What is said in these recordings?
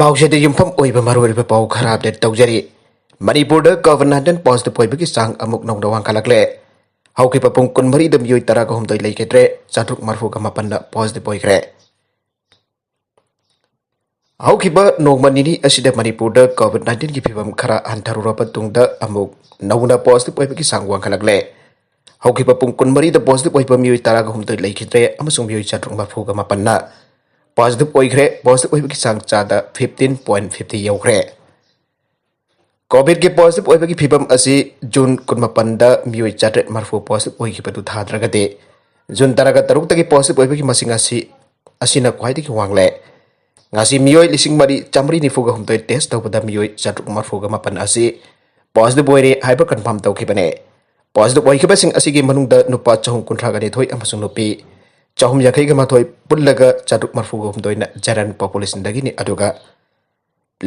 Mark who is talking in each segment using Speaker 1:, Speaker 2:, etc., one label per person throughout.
Speaker 1: ꯄꯥꯎꯁꯦꯗ ꯌꯨꯝꯐꯝ ꯑꯣꯏꯕ ꯃꯔꯨꯑꯣꯏꯕ ꯄꯥꯎ ꯈꯔ ꯑꯞꯗꯦꯠ ꯇꯧꯖꯔꯤ꯫ ꯃꯅꯤꯄꯨꯔꯗ ꯀꯣꯕꯤꯗ-19 ꯄꯣꯖꯤꯇꯤꯚ ꯑꯣꯏꯕꯒꯤ ꯆꯥꯡ ꯑꯃꯨꯛ ꯅꯧꯅ ꯋꯥꯡꯈꯠꯂꯛꯂꯦ꯫ ꯍꯧꯈꯤꯕ ꯄꯨꯡ 24ꯗ ꯃꯤꯑꯣꯏ 38 ꯂꯩꯈꯤꯗ꯭ꯔꯦ, 638ꯅ ꯄꯣꯖꯤꯇꯤꯚ ꯑꯣꯏꯈ꯭ꯔꯦ꯫ ꯍꯧꯈꯤꯕ ꯅꯣꯡꯃ ꯅꯤꯅꯤ ꯑꯁꯤꯗ ꯃꯅꯤꯄꯨꯔꯗ ꯀꯣꯕꯤꯗ-19ꯒꯤ ꯐꯤꯚꯝ ꯈꯔ ꯍꯟꯊꯔꯨꯔꯕ ꯇꯨꯡꯗ ꯑꯃꯨꯛ ꯅꯧꯅ ꯄꯣꯖꯤꯇꯤꯚ ꯑꯣꯏꯕꯒꯤ ꯆꯥꯡ ꯋꯥꯡꯈꯠꯂꯛꯂꯦ꯫ ꯍꯧꯈꯤꯕ ꯄꯨꯡ 24ꯗ ꯄꯣꯖꯤꯇꯤꯚ ꯑꯣꯏꯕ ꯃꯤꯑꯣꯏ 38 ꯂꯩꯈꯤꯗ꯭ꯔꯦ ꯑꯃꯁꯨꯡ ꯃꯤꯑꯣꯏ 638ꯅ ꯄꯣꯖꯤꯇꯤꯚ ꯑꯣꯏꯈ꯭ꯔꯦ꯫ ꯄꯣꯖꯤꯇꯤꯚ ꯑꯣꯏꯕꯒꯤ ꯆꯥꯡ ꯆꯥꯗ 15.50 ꯌꯧꯈ꯭ꯔꯦ꯫ ꯀꯣꯕꯤꯗꯀꯤ ꯄꯣꯖꯤꯇꯤꯚ ꯑꯣꯏꯕꯒꯤ ꯐꯤꯚꯝ ꯑꯁꯤ ꯖꯨꯟ 18ꯗ ꯃꯤꯑꯣꯏ 830 ꯄꯣꯖꯤꯇꯤꯚ ꯑꯣꯏꯈꯤꯕꯗꯨ ꯊꯥꯗ꯭ꯔꯒꯗꯤ ꯖꯨꯟ 13ꯇꯒꯤ ꯄꯣꯖꯤꯇꯤꯚ ꯑꯣꯏꯕꯒꯤ ꯃꯁꯤꯡ ꯑꯁꯤꯅ ꯈ꯭ꯋꯥꯏꯗꯒꯤ ꯋꯥꯡꯂꯦ꯫ ꯉꯁꯤ ꯃꯤꯑꯣꯏ 4,998 ꯇꯦꯁ ꯇꯧꯕꯗ ꯃꯤꯑꯣꯏ 638 ꯑꯁꯤ ꯄꯣꯖꯤꯇꯤꯚ ꯑꯣꯏꯔꯦ ꯍꯥꯏꯕ ꯀꯟꯐꯥꯔꯝ ꯇꯧꯈꯤꯕꯅꯦ꯫ ꯄꯣꯖꯤꯇꯤꯚ ꯑꯣꯏꯈꯤꯕꯁꯤꯡ ꯑꯁꯤꯒꯤ ꯃꯅꯨꯡꯗ ꯅꯨꯄꯥ 392 ꯑꯃꯁꯨꯡ ꯅꯨꯄꯤ 381 ꯄꯨꯜꯂꯒ 638ꯅ ꯖꯦꯅꯔꯦꯜ ꯄꯣꯄꯨꯂꯦꯁꯟꯗꯒꯤꯅꯤ, ꯑꯗꯨꯒ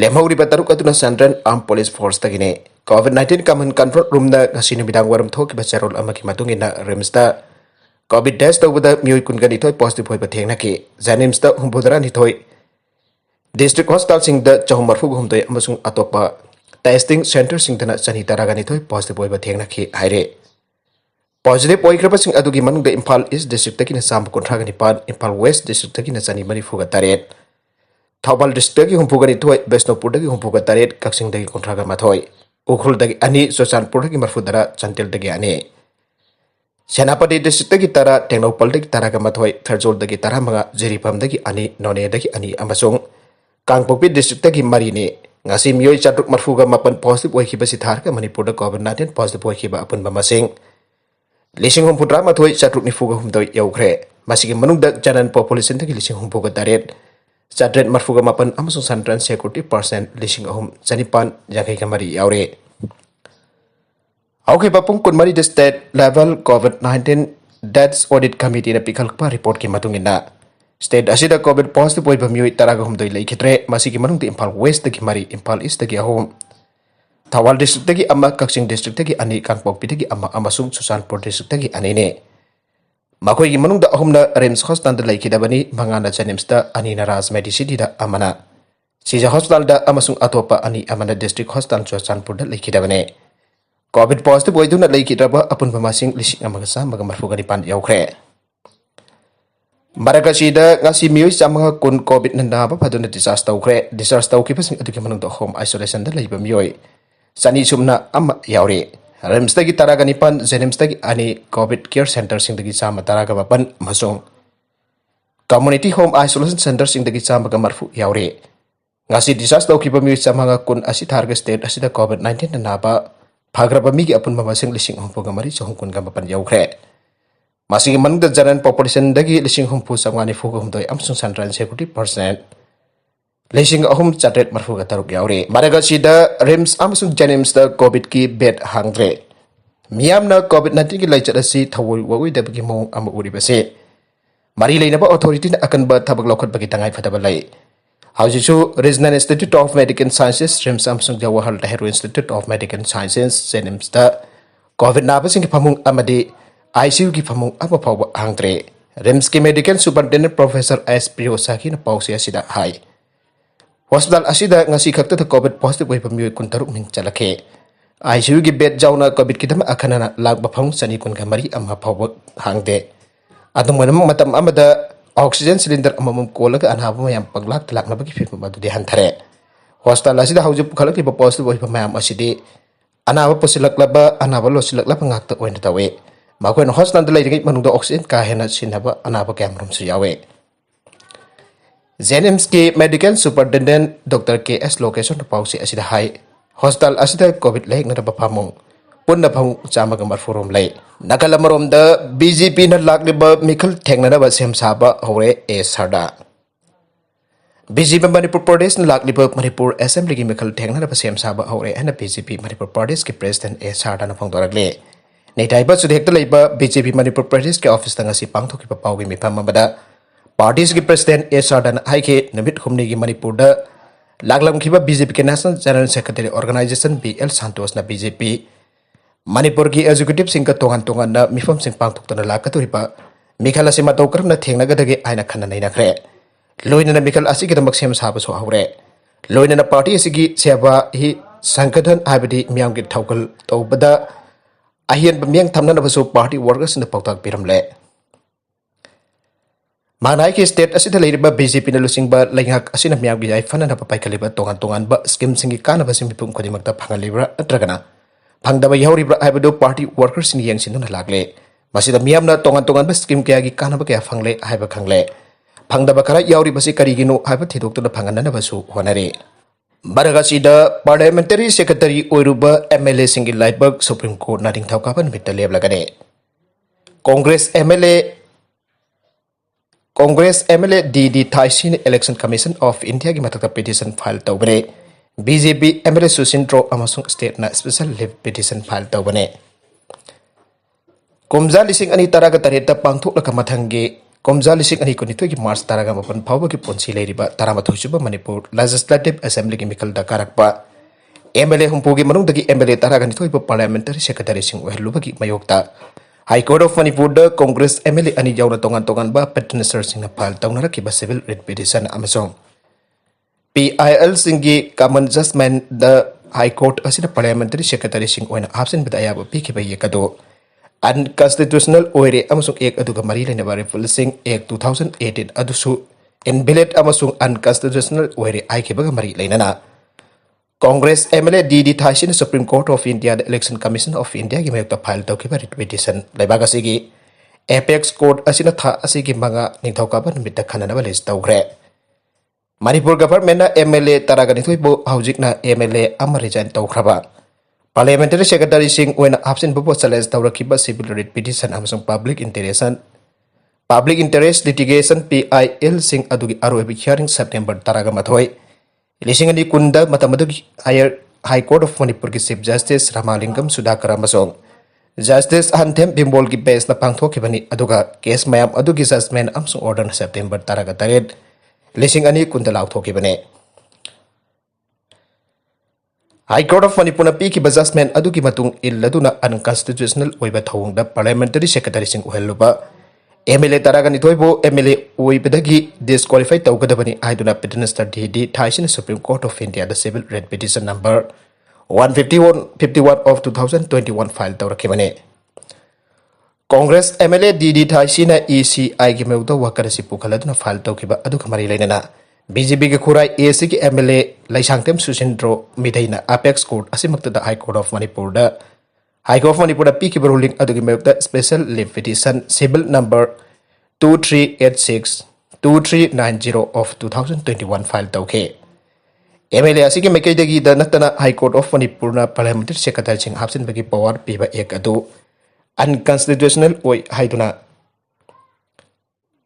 Speaker 1: ꯂꯦꯝꯍꯧꯔꯤꯕ 6 ꯑꯗꯨꯅ ꯁꯦꯟꯇ꯭ꯔꯦꯜ ꯑꯥꯔꯝ ꯄꯨꯂꯤꯁ ꯐꯣꯔꯁꯇꯒꯤꯅꯤ꯫ ꯀꯣꯕꯤꯗ-19 ꯀꯃꯟ ꯀꯟꯇ꯭ꯔꯣꯜ ꯔꯨꯝꯅ ꯉꯁꯤ ꯅꯨꯃꯤꯗꯥꯡ ꯋꯥꯏꯔꯝ ꯊꯣꯛꯈꯤꯕ ꯆꯦꯔꯣꯜ ꯑꯃꯒꯤ ꯃꯇꯨꯡ ꯏꯟꯅ ꯔꯤꯝꯁꯇ ꯀꯣꯕꯤꯗ ꯇꯦꯁ ꯇꯧꯕꯗ ꯃꯤꯑꯣꯏ 22 ꯄꯣꯖꯤꯇꯤꯚ ꯑꯣꯏꯕ ꯊꯦꯡꯅꯈꯤ꯫ ꯖꯦꯅꯤꯝꯁꯇ 62, ꯗꯤꯁꯇ꯭ꯔꯤꯛ ꯍꯣꯁꯄꯤꯇꯥꯜꯁꯤꯡꯗ 368 ꯑꯃꯁꯨꯡ ꯑꯇꯣꯞꯄ ꯇꯦꯁꯇꯤꯡ ꯁꯦꯟꯇꯔꯁꯤꯡꯗꯅ 112 ꯄꯣꯖꯤꯇꯤꯚ ꯑꯣꯏꯕ ꯊꯦꯡꯅꯈꯤ ꯍꯥꯏꯔꯦ꯫ ꯄꯣꯖꯤꯇꯤꯚ ꯑꯣꯏꯈ꯭ꯔꯕꯁꯤꯡ ꯑꯗꯨꯒꯤ ꯃꯅꯨꯡꯗ ꯏꯝꯐꯥꯜ ꯏꯁ ꯗꯤꯁꯇ꯭ꯔꯤꯛꯇꯒꯤꯅ 139, ꯏꯝꯐꯥꯜ ꯋꯦꯁ ꯗꯤꯁꯇ꯭ꯔꯤꯛꯇꯒꯤꯅ 138, ꯊꯧꯕꯥꯜ ꯗꯤꯁꯇ꯭ꯔꯤꯛꯇꯒꯤ 62, ꯕꯤꯁꯅꯨꯄꯨꯔꯗꯒꯤ 38, ꯀꯛꯆꯤꯡꯗꯒꯤ 31, ꯎꯈ꯭ꯔꯨꯜꯗꯒꯤ 2, ꯆꯨꯔꯆꯥꯟꯄꯨꯔꯗꯒꯤ 30, ꯆꯥꯟꯗꯦꯜꯗꯒꯤ 2, ꯁꯦꯅꯥꯄꯇꯤ ꯗꯤꯁꯇ꯭ꯔꯤꯛꯇꯒꯤ 10, ꯇꯦꯡꯅꯧꯄꯜꯗꯒꯤ 11, ꯐꯦꯔꯖꯣꯜꯗꯒꯤ 15, ꯖꯤꯔꯤꯕꯥꯝꯗꯒꯤ 2, ꯅꯣꯅꯦꯗꯒꯤ 2 ꯑꯃꯁꯨꯡ ꯀꯥꯡꯄꯣꯛꯄꯤ ꯗꯤꯁꯇ꯭ꯔꯤꯛꯇꯒꯤ 4ꯅꯤ꯫ ꯉꯁꯤ ꯃꯤꯑꯣꯏ 638 ꯄꯣꯖꯤꯇꯤꯚ ꯑꯣꯏꯈꯤꯕꯁꯤ ꯊꯥꯔꯒ ꯃꯅꯤꯄꯨꯔꯗ ꯀꯣꯕꯤꯗ-19 ꯄꯣꯖꯤꯇꯤꯚ ꯑꯣꯏꯈꯤꯕ ꯑꯄꯨꯟꯕ ꯃꯁꯤꯡ 59,698 ꯌꯧꯈ꯭ꯔꯦ꯫ ꯃꯁꯤꯒꯤ ꯃꯅꯨꯡꯗ ꯖꯦꯅꯔꯦꯜ ꯄꯣꯄꯨꯂꯦꯁꯟꯗꯒꯤ 68, 837 ꯑꯃꯁꯨꯡ ꯁꯦꯟꯇ꯭ꯔꯦꯜ ꯁꯦꯀ꯭ꯌꯨꯔꯤꯇꯤ ꯄꯔꯁꯦꯟ 3,952 ꯌꯥꯎꯔꯤ꯫ ꯍꯧꯈꯤꯕ ꯄꯨꯡ 24ꯗ ꯁ꯭ꯇꯦꯠ ꯂꯦꯚꯦꯜ ꯀꯣꯕꯤꯗ-19 ꯗꯦꯊꯁ ꯑꯣꯗꯤꯠ ꯀꯃꯤꯇꯤꯅ ꯄꯤꯈꯠꯂꯛꯄ ꯔꯤꯄꯣꯔꯠꯀꯤ ꯃꯇꯨꯡ ꯏꯟꯅ ꯁ꯭ꯇꯦꯠ ꯑꯁꯤꯗ ꯀꯣꯕꯤꯗ ꯄꯣꯖꯤꯇꯤꯚ ꯑꯣꯏꯕ ꯃꯤꯑꯣꯏ 18 ꯂꯩꯈꯤꯗ꯭ꯔꯦ꯫ ꯃꯁꯤꯒꯤ ꯃꯅꯨꯡꯗ ꯏꯝꯐꯥꯜ ꯋꯦꯁꯇꯒꯤ 3, ꯏꯝꯐꯥꯜ ꯏꯁꯇꯒꯤ 3, ꯊꯧꯕꯥꯜ ꯗꯤꯁꯇ꯭ꯔꯤꯛꯇꯒꯤ 1, ꯀꯛꯆꯤꯡ ꯗꯤꯁꯇ꯭ꯔꯤꯛꯇꯒꯤ 2, ꯀꯥꯡꯄꯣꯛꯄꯤꯗꯒꯤ 1 ꯑꯃꯁꯨꯡ ꯆꯨꯔꯆꯥꯟꯄꯨꯔ ꯗꯤꯁꯇ꯭ꯔꯤꯛꯇꯒꯤ 2ꯅꯤ꯫ ꯃꯈꯣꯏꯒꯤ ꯃꯅꯨꯡꯗ 3ꯅ ꯔꯤꯝꯁ ꯍꯣꯁꯄꯤꯇꯥꯜꯗ ꯂꯩꯈꯤꯗꯕꯅꯤ, 5ꯅ ꯖꯦꯅꯤꯝꯁꯇ, 2ꯅ ꯔꯥꯖ ꯃꯦꯗꯤꯁꯤꯇꯤꯗ, 1ꯅ ꯁꯤꯖ ꯍꯣꯁꯄꯤꯇꯥꯜꯗ ꯑꯃꯁꯨꯡ ꯑꯇꯣꯞꯄ 2 ꯑꯃꯅ ꯗꯤꯁꯇ꯭ꯔꯤꯛ ꯍꯣꯁꯄꯤꯇꯥꯜ ꯆꯨꯔꯆꯥꯟꯄꯨꯔꯗ ꯂꯩꯈꯤꯗꯕꯅꯤ꯫ ꯀꯣꯕꯤꯗ ꯄꯣꯖꯤꯇꯤꯚ ꯑꯣꯏꯗꯨꯅ ꯂꯩꯈꯤꯗ꯭ꯔꯕ ꯑꯄꯨꯟꯕ ꯃꯁꯤꯡ 1,139 ꯌꯧꯈ꯭ꯔꯦ꯫ ꯃꯔꯛ ꯑꯁꯤꯗ ꯉꯁꯤ ꯃꯤꯑꯣꯏ 910 ꯀꯣꯕꯤꯗꯅ ꯅꯥꯕ ꯐꯗꯨꯅ ꯗꯤꯁꯆꯥꯔꯖ ꯇꯧꯈ꯭ꯔꯦ꯫ ꯗꯤꯁꯆꯥꯔꯖ ꯇꯧꯈꯤꯕꯁꯤꯡ ꯑꯗꯨꯒꯤ ꯃꯅꯨꯡꯗ ꯍꯣꯝ ꯑꯥꯏꯁꯣꯂꯦꯁꯟꯗ ꯂꯩꯕ ꯃꯤꯑꯣꯏ 201 ꯌꯥꯎꯔꯤ꯫ ꯔꯤꯝꯁꯇꯒꯤ 19, ꯖꯦꯅꯤꯝꯁꯇꯒꯤ 2, ꯀꯣꯕꯤꯗ ꯀꯦꯌꯔ ꯁꯦꯟꯇꯔꯁꯤꯡꯗꯒꯤ 119 ꯑꯃꯁꯨꯡ ꯀꯝꯃꯨꯅꯤꯇꯤ ꯍꯣꯝ ꯑꯥꯏꯁꯣꯂꯦꯁꯟ ꯁꯦꯟꯇꯔꯁꯤꯡꯗꯒꯤ 130 ꯌꯥꯎꯔꯤ꯫ ꯉꯁꯤ ꯗꯤꯁꯆꯥꯔꯖ ꯇꯧꯈꯤꯕ ꯃꯤꯑꯣꯏ 910 ꯑꯁꯤ ꯊꯥꯔꯒ ꯁ꯭ꯇꯦꯠ ꯑꯁꯤꯗ ꯀꯣꯕꯤꯗ-19ꯅ ꯅꯥꯕ ꯐꯈ꯭ꯔꯕ ꯃꯤꯒꯤ ꯑꯄꯨꯟꯕ ꯃꯁꯤꯡ 34,327 ꯌꯧꯈ꯭ꯔꯦ꯫ ꯃꯁꯤꯒꯤ ꯃꯅꯨꯡꯗ ꯖꯦꯅꯔꯦꯜ ꯄꯣꯄꯨꯂꯦꯁꯟꯗꯒꯤ 60,992 ꯑꯃꯁꯨꯡ ꯁꯦꯟꯇ꯭ꯔꯦꯜ ꯁꯦꯀ꯭ꯌꯨꯔꯤꯇꯤ ꯄꯔꯁꯦꯟ 3,333 ꯌꯥꯎꯔꯤ꯫ ꯃꯔꯛ ꯑꯁꯤꯗ ꯔꯤꯝꯁ ꯑꯃꯁꯨꯡ ꯖꯦꯅꯤꯝꯁꯇ ꯀꯣꯕꯤꯗꯀꯤ ꯕꯦꯗ ꯍꯥꯡꯗ꯭ꯔꯦ꯫ ꯃꯤꯌꯥꯝꯅ ꯀꯣꯕꯤꯗ-19ꯒꯤ ꯂꯥꯏꯆꯠ ꯑꯁꯤ ꯊꯑꯣꯏ ꯋꯥꯑꯣꯏꯗꯕꯒꯤ ꯃꯑꯣꯡ ꯑꯃ ꯎꯔꯤꯕꯁꯤ ꯃꯔꯤ ꯂꯩꯅꯕ ꯑꯣꯊꯣꯔꯤꯇꯤꯅ ꯑꯀꯟꯕ ꯊꯕꯛ ꯂꯧꯈꯠꯄꯒꯤ ꯇꯉꯥꯏꯐꯗꯕ ꯂꯩ꯫ ꯍꯧꯖꯤꯛꯁꯨ regional institute of medical sciences RIMS ꯑꯃꯁꯨꯡ Jawaharlal Nehru institute of medical sciences ꯖꯦꯅꯤꯝꯁꯇ ꯀꯣꯕꯤꯗ ꯅꯥꯕꯁꯤꯡꯒꯤ ꯐꯃꯨꯡ ꯑꯃꯗꯤ ICUꯒꯤ ꯐꯃꯨꯡ ꯑꯃ ꯐꯥꯎꯕ ꯍꯥꯡꯗ꯭ꯔꯦ꯫ ꯔꯤꯝꯁꯀꯤ ꯃꯦꯗꯤꯀꯦꯜ ꯁꯨꯄꯔꯤꯟꯇꯦꯟꯗꯦꯟꯠ ꯄ꯭ꯔꯣꯐꯦꯁꯔ S. ꯄ꯭ꯔꯤꯌꯣꯁꯥꯀꯤꯅ ꯄꯥꯎꯆꯦ ꯑꯁꯤꯗ ꯍꯥꯏ꯫ ꯍꯣꯁꯄꯤꯇꯥꯜ ꯑꯁꯤꯗ ꯉꯁꯤ ꯈꯛꯇꯗ ꯀꯣꯕꯤꯗ ꯄꯣꯖꯤꯇꯤꯚ ꯑꯣꯏꯕ ꯃꯤꯑꯣꯏ 16 ꯃꯤꯡ ꯆꯜꯂꯛꯈꯤ꯫ ICUꯒꯤ ꯕꯦꯗ ꯌꯥꯎꯅ ꯀꯣꯕꯤꯗꯀꯤꯗꯃꯛ ꯑꯈꯟꯅꯅ ꯂꯥꯛꯄ ꯐꯃꯨꯡ 223 ꯑꯃ ꯐꯥꯎꯕ ꯍꯥꯡꯗꯦ꯫ ꯑꯗꯨꯝ ꯑꯣꯏꯅꯃꯛ ꯃꯇꯝ ꯑꯃꯗ ꯑꯣꯛꯁꯤꯖꯦꯟ ꯁꯤꯂꯤꯟꯗꯔ ꯑꯃꯃꯝ ꯀꯣꯜꯂꯒ ꯑꯅꯥꯕ ꯃꯌꯥꯝ ꯄꯪꯂꯥꯛꯇ ꯂꯥꯛꯅꯕꯒꯤ ꯐꯤꯚꯝ ꯑꯗꯨꯗꯤ ꯍꯟꯊꯔꯦ꯫ ꯍꯣꯁꯄꯤꯇꯥꯜ ꯑꯁꯤꯗ ꯍꯧꯖꯤꯛ ꯄꯨꯈꯠꯂꯛꯂꯤꯕ ꯄꯣꯖꯤꯇꯤꯚ ꯑꯣꯏꯕ ꯃꯌꯥꯝ ꯑꯁꯤꯗꯤ ꯑꯅꯥꯕ ꯄꯨꯁꯤꯜꯂꯛꯂꯕ, ꯑꯅꯥꯕ ꯂꯣꯠꯁꯤꯜꯂꯛꯂꯕ ꯉꯥꯛꯇ ꯑꯣꯏꯅ ꯇꯧꯏ꯫ ꯃꯈꯣꯏꯅ ꯍꯣꯁꯄꯤꯇꯥꯜꯗ ꯂꯩꯔꯤꯉꯩ ꯃꯅꯨꯡꯗ ꯑꯣꯛꯁꯤꯖꯦꯟ ꯀꯥ ꯍꯦꯟꯅ ꯁꯤꯖꯤꯟꯅꯕ ꯑꯅꯥꯕ ꯀꯌꯥꯃꯔꯨꯝꯁꯨ ꯌꯥꯎꯏ꯫ ꯖꯦꯅꯤꯝꯁꯀꯤ ꯃꯦꯗꯤꯀꯦꯜ ꯁꯨꯄꯔꯤꯟꯇꯦꯟꯗꯦꯟꯠ ꯗꯣꯛꯇꯔ K.S. ꯂꯣꯀꯦꯁꯣꯔꯅ ꯄꯥꯎꯆꯦ ꯑꯁꯤꯗ ꯍꯥꯏ꯫ ꯍꯣꯁꯄꯤꯇꯥꯜ ꯑꯁꯤꯗ ꯀꯣꯕꯤꯗ ꯂꯥꯌꯦꯡꯅꯅꯕ ꯐꯃꯨꯡ ꯄꯨꯟꯅ ꯐꯃꯨꯡ 130 ꯔꯣꯝ ꯂꯩ꯫ ꯅꯥꯀꯜ ꯑꯃꯔꯣꯝꯗ BJPꯅ ꯂꯥꯛꯂꯤꯕ ꯃꯤꯈꯜ ꯊꯦꯡꯅꯅꯕ ꯁꯦꯝ ꯁꯥꯕ ꯍꯧꯔꯦ A. ꯁꯔꯗꯥ꯫ BJP ꯃꯅꯤꯄꯨꯔ ꯄ꯭ꯔꯗꯦꯁꯅ ꯂꯥꯛꯂꯤꯕ ꯃꯅꯤꯄꯨꯔ ꯑꯦꯁꯦꯝꯕ꯭ꯂꯤꯒꯤ ꯃꯤꯈꯜ ꯊꯦꯡꯅꯅꯕ ꯁꯦꯝ ꯁꯥꯕ ꯍꯧꯔꯦ ꯍꯥꯏꯅ BJP ꯃꯅꯤꯄꯨꯔ ꯄ꯭ꯔꯗꯦꯁꯀꯤ ꯄ꯭ꯔꯦꯁꯤꯗꯦꯟꯠ A. ꯁꯔꯗꯥꯅ ꯐꯣꯡꯗꯣꯔꯛꯂꯤ꯫ ꯅꯩꯇꯥꯏꯕ ꯆꯨꯔꯦꯛꯇ ꯂꯩꯕ BJP ꯃꯅꯤꯄꯨꯔ ꯄ꯭ꯔꯗꯦꯁꯀꯤ ꯑꯣꯐꯤꯁꯇ ꯉꯁꯤ ꯄꯥꯡꯊꯣꯛꯈꯤꯕ ꯄꯥꯎꯒꯤ ꯃꯤꯐꯝ ꯑꯃꯗ ꯄꯥꯔꯇꯤꯁꯤꯒꯤ ꯄ꯭ꯔꯦꯁꯤꯗꯦꯟꯠ A. ꯁꯔꯗꯥꯅ ꯍꯥꯏꯈꯤ ꯅꯨꯃꯤꯠ ꯍꯨꯝꯅꯤꯒꯤ ꯃꯅꯤꯄꯨꯔꯗ ꯂꯥꯛꯂꯝꯈꯤꯕ BJPꯒꯤ national general secretary organisation B.L. ꯁꯥꯟꯇꯣꯁꯅ BJP ꯃꯅꯤꯄꯨꯔꯒꯤ ꯑꯦꯛꯖꯤꯀ꯭ꯌꯨꯇꯤꯕꯁꯤꯡꯒ ꯇꯣꯉꯥꯟ-ꯇꯣꯉꯥꯟꯅ ꯃꯤꯐꯝꯁꯤꯡ ꯄꯥꯡꯊꯣꯛꯇꯨꯅ ꯂꯥꯛꯀꯗꯧꯔꯤꯕ ꯃꯤꯈꯜ ꯑꯁꯤ ꯃꯇꯧ ꯀꯔꯝꯅ ꯊꯦꯡꯅꯒꯗꯒꯦ ꯍꯥꯏꯅ ꯈꯟꯅ ꯅꯩꯅꯈ꯭ꯔꯦ꯫ ꯂꯣꯏꯅꯅ ꯃꯤꯈꯜ ꯑꯁꯤꯒꯤꯗꯃꯛ ꯁꯦꯝ ꯁꯥꯕꯁꯨ ꯍꯧꯔꯦ꯫ लोइनना पार्टी असिगी सेवा hi संगठन हाबदी मियाम की थौकल तौबदा अहियन बमियंग थमनबसु पार्टी वर्कर्स ने पौताक पिरमले मानाई के स्टेट असिदा लेरिबा बीजेपी ने लुसिंगबा लैंगक असिना मियाम की याइफना न पाइखलिबा तोंगान तोंगानबा स्कीम सिंगी कानबसिं मिपुम खदिमक्ता फंगलिब्रा नत्रगना फंगदबा यावरिब्रा हाबदो पार्टी वर्कर्स नि यंगसिनुना लागले मसिदा मियामना तोंगान तोंगानबा स्कीम कयागी कानबा कया फंगले हाइबा खंगले फंगदबा खरा यावरिबसि करिगिनो हाइबा थिदोक्तुना फंगननबसु होनरे Baragasida Parliamentary Secretary Oiruba MLA Singi Laibak Supreme Court na ding thaukaban mitta leblagane Congress MLA DD Thaisin Election Commission of India gi matakta petition file tawbane BJP MLA Susintro amasung state na special leave petition file tawbane Komja lising ani taraga tareta pangthok laka mathange Komja lising ani kunitoi ki March taraga mapan phawba ki ponsi leiriba taramathui suba Manipur Legislative Assembly ki mikal da karakpa MLA humpu gi manung dagi MLA taraga nithoi ba Parliamentary Secretary sing weluba ki mayokta High Court of Manipur da Congress MLA ani jawna tongan ba petitioner sing na file tawnara ki ba civil writ petition amasong PIL singi common judgment the High Court asina Parliamentary Secretary sing oina absent bidaya ba pi ki ba yekado Unconstitutional oire amasung ek aduga mari lena referencing ek 2018 adusu invalid amasung unconstitutional oire ai ke baga mari lena Congress MLA DD Thaisin Supreme Court of India the Election Commission of India gi mayok file taw ke writ petition laibaga sigi Apex Court asina tha asigi manga ningthauka ban mitta khanana ba list tawgre Manipur government na MLA taraga nithoi bo haujik na MLA ama resign tawkhraba Parliamentary Secretary Singh when absent before challenge tawrakiba civil writ petition amasung public interest litigation PIL Singh adugi aroebi hearing September taraga mathoi lising ani kunda matamadagi High Court of Manipur ki Chief Justice Ramalingam Sudhakar amasung Justice Anthem Bimbol ki base na pangthokibani aduga case mayam adugi judgment amsung order September taraga taret lising ani kunda lauthokibane High Court of Manipur na pi ki judgment adugi matung illaduna unconstitutional oiba thawungda Parliamentary Secretary sing uhelluba MLA taraga nithoibo MLA oibadagi disqualify tawgadabani aiduna petitioner DD Thaisin Supreme Court of India the civil writ petition number 151 of 2021 file tawrakibane Congress MLA DD Thaisin ECI gi meuda wakarasi pukhaladuna file tawkiba aduga mari leinana BJP के Khurai AC के MLA Laisangthem Susindro मिथैना Apex Court asimakta High Court of Manipur da High Court of Manipur da pi ki ruling adugi mayokta special leave petition civil number 2386 2390 of 2021 file tawke MLA asigi mekai dagi da natana High Court of Manipur na Parliamentary Secretary sing hapsin bagi power piba ek adu unconstitutional oi haiduna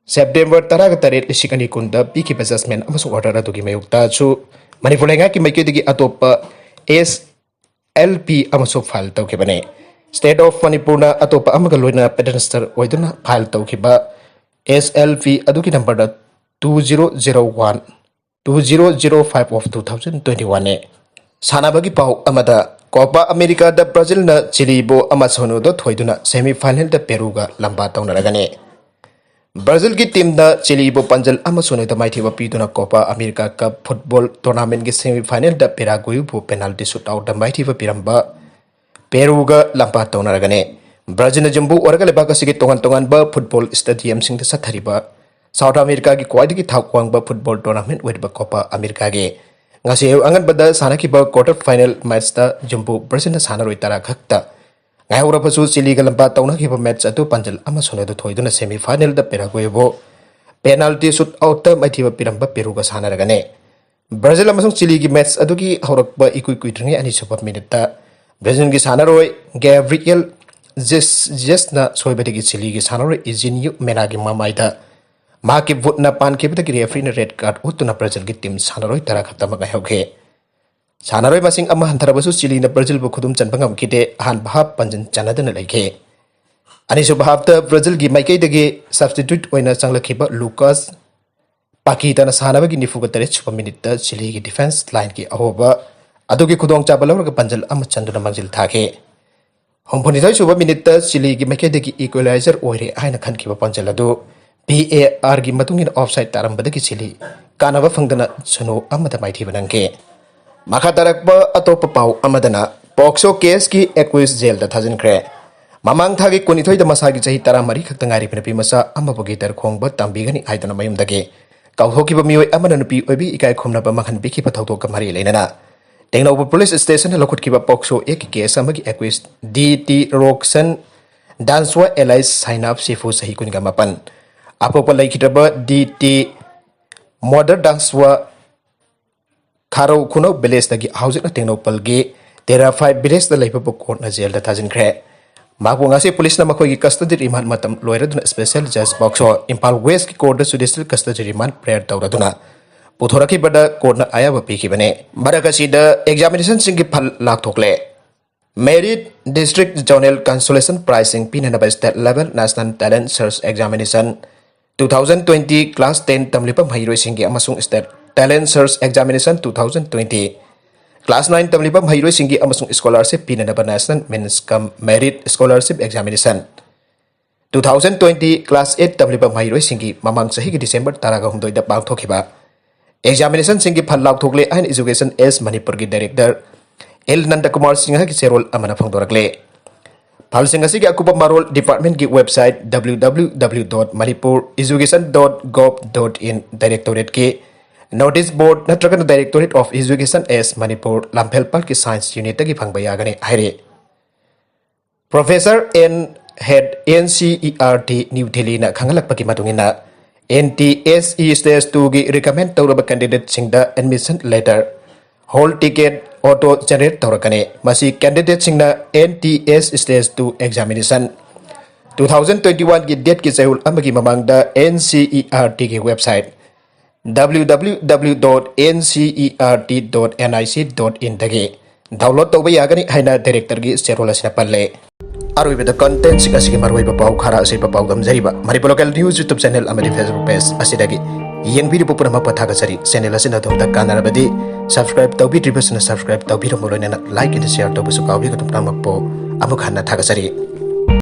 Speaker 1: September taraga taret lisikani kunda piki judgment amasung order adugi mayukta chu Manipur lenga ki maikidigi atopa SLP amasung file tawkibane State of Manipur na atopa amaga loina petitioner oiduna file tawkiba SLP adugi number da 2005 of 2021 ne sanabagi pau amada Copa America da Brazil na Chile bo amasono do thoiduna semi final da Peru ga lamba tawnaragane Brazil की team दा Chile बो पंजल अमसोने दा माइथीबा पीदुना Copa America cup football tournament के semifinal दा पेरागुई बो पेनाल्टी शूटआउट दा माइथीबा पिरंबा पेरुगा लंपा तौनरगने ब्राजील जम्बू ओरगा लेबाक सिगे तोंगन बा फुटबॉल स्टेडियम सिंग दा सथरिबा साउथ अमेरिका की क्वाइदगी थाकवांगबा फुटबॉल टूर्नामेंट वेदबा कोपा अमेरिका गे ngasi angan bada sanakiba quarter final match दा जम्बू ब्राजील ना सानरोय तारा खक्ता Ngayura pasu Chile ga lamba tawna ki match atu panjal ama sone do thoiduna semi final da Paraguay bo penalty shoot out ta maithiba piramba Peru ga sanaragane Brazil amasung Chile gi match adu ki horakba ikui tringi ani supa minute ta Brazil gi sanaroi Gabriel Jesus na soibati gi Chile gi sanaroi Izinho Mena gi mamaida ma ki vote na pan ki bata gi referee na red card utuna Brazil gi team sanaroi tara khatama ga hauke Sanaroi masing ama hantarabasu Chile na Brazil bu khudum chanbangam kite han bahap panjan chanadana laike ani su bahap ta Brazil gi maikai dagi substitute oina changlakhiba Lucas Paquita na sanaba gi nifu ga 3 minute ta Chile gi defense line ki ahoba adugi khudong chabalaw ga panjal ama chanduna mangjil thake homphoni thai suba minute ta Chile gi maikai dagi equalizer oire aina khankhiba panjal adu VAR gi matungin offside tarambada gi Chile कानबा फंगदना सनो अमदा माइथीब नंगे मखा तरकबा अतोप पाउ अमदना POCSO case की aqueous jail दा थाजिनख्रे ममांग थागी कुनिथोय the मसागी चही 13 खक्तंगारी नुपी मसा अमबगी दरखोंग तांबीगनी हाइदना मयुमदगे काउथोकिबा मियोय अमना नुपी ओबी इकाय खुमनबा मखन बिखि पथौतो कमरी लेनना टेंगनोबा पुलिस स्टेशन लखुटकिबा पॉक्सो एक केस अमगी एक्विस डी रोक्सन डांसवा एलाइस साइनअप सिफु सही कुनिगा मपन अपोपा लैखितबा डी मॉडर डांसवा खारो खुनो विलेज दगी हाउजिना टेंगनोपलगी 5 विलेज द लैबा कोर्ट जेल दा थाजिनख्रे मागुंगासी पुलिस ना मखोगी कस्टडी रिमांड मतम लोयरदुना स्पेशल जज बॉक्सो इंपाल वेस्ट की court judicial custody remand prayer तौरदुना पुथोरकी बदा कोर्ट ना आयाबा पीखिबने मरकसीदा एग्जामिनेशन सिंगी फल लाखथोकले merit district zonal consolation prizing पिननबा state level national talent search examination 2020 class 10 तमलिपा महिरोय सिंगी अमसुंग state talent search examination 2020 class 9 तमलिपा महिरोय सिंगी अमसुंग स्कॉलरशिप पिननबा national means cum merit scholarship examination 2020 class 8 तमलिपा महिरोय सिंगी ममांग सही की डिसेंबर 13 दा पांगथोखिबा एग्जामिनेशन सिंगी फल लाखथोकले एंड एजुकेशन एस मणिपुर की डायरेक्टर एल नंदकुमार सिंह की चेरोल अमना फंगदोरकले फलसिंग असि की अकुपा मरोल डिपार्टमेंट की वेबसाइट www.manipureducation.gov.in डायरेक्टोरेट के नोटिस बोर्ड नत्रगन directorate of education S Manipur लंफेलपाल की साइंस यूनिट की फंगबा यागने हाइरे professor and head NCERT new Delhi ना खंगलकपकी मतुंगिना NTSE स्टेज 2 की रिकमेंड तौरब कैंडिडेट सिंगदा admission letter hall ticket auto generate तौरकने मसी कैंडिडेट सिंगना NTS स्टेज 2 एग्जामिनेशन 2021 की डेट की चहुल अमगी ममांगदा NCERT की वेबसाइट www.ncert.nic.in दगे डाउनलोड तौबा यागनी हाइना डायरेक्टर की चेरोल असिना पल्ले अरुइबदा कंटेंट सिंग असिगी मरुइबा पाउ खरा असिबा पाउ दमजरिबा Manipur local news YouTube channel अमदी फेसबुक पेज असिदगी यंगबिरिबु पुनम पथागसरी चैनल असिना दोमदा कानारबदी सब्सक्राइब तौबिद्रिबसना सब्सक्राइब तौबिरमु लोइना लाइक एंड शेयर तौबसु काउबिगदुम तामकपो अमुखाना थागसरी।